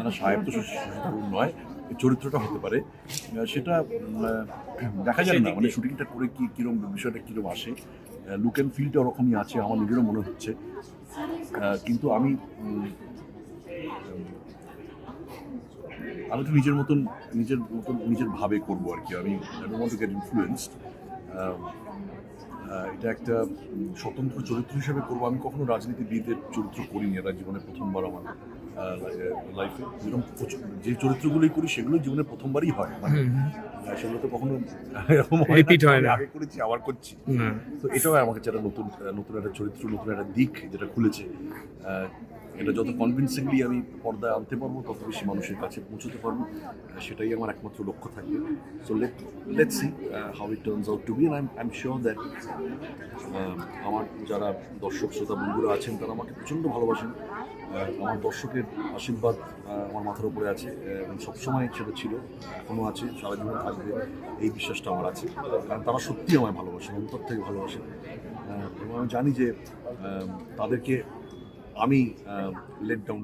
না সাহেব তো শশী নয়, এই চরিত্রটা হতে পারে, সেটা দেখা যায় না, মানে শুটিংটা করে কীরকম বিষয়টা কীরকম আসে, লুক অ্যান্ড ফিলটা ওরকমই আছে আমার নিজেরও মনে হচ্ছে। কিন্তু আমি তো নিজের ভাবে করবো আর কি। আমি I don't want to get influenced. এটা একটা স্বতন্ত্র চরিত্র হিসেবে করবো। আমি কখনো রাজনীতিবিদের চরিত্র করিনি, এটা জীবনে প্রথমবার আমার লাইফে। যেরকম যে চরিত্রগুলোই করি সেগুলো জীবনে প্রথমবারই হয়, মানে সেগুলো তো কখনো এরকম রিপিট হয় না, আগে করেছি আবার করছি। তো এটাও আমার কাছে একটা নতুন একটা চরিত্র, নতুন একটা দিক যেটা খুলেছে। এটা যত কনভিনসিংলি আমি পর্দায় আনতে পারবো, তত বেশি মানুষের কাছে পৌঁছতে পারবো, সেটাই আমার একমাত্র লক্ষ্য থাকবে। So let's see how it turns out to be, and I am sure that আমার যারা দর্শক শ্রোতা বন্ধুরা আছেন তারা আমাকে প্রচণ্ড ভালোবাসেন। আমার দর্শকের আশীর্বাদ আমার মাথার উপরে আছে, এবং সবসময় সেটা ছিল, এখনও আছে, সারা জীবন থাকবে, এই বিশ্বাসটা আমার আছে। কারণ তারা সত্যিই আমায় ভালোবাসেন, অন্তর থেকে ভালোবাসেন, এবং আমি জানি যে তাদেরকে আমি লেট ডাউন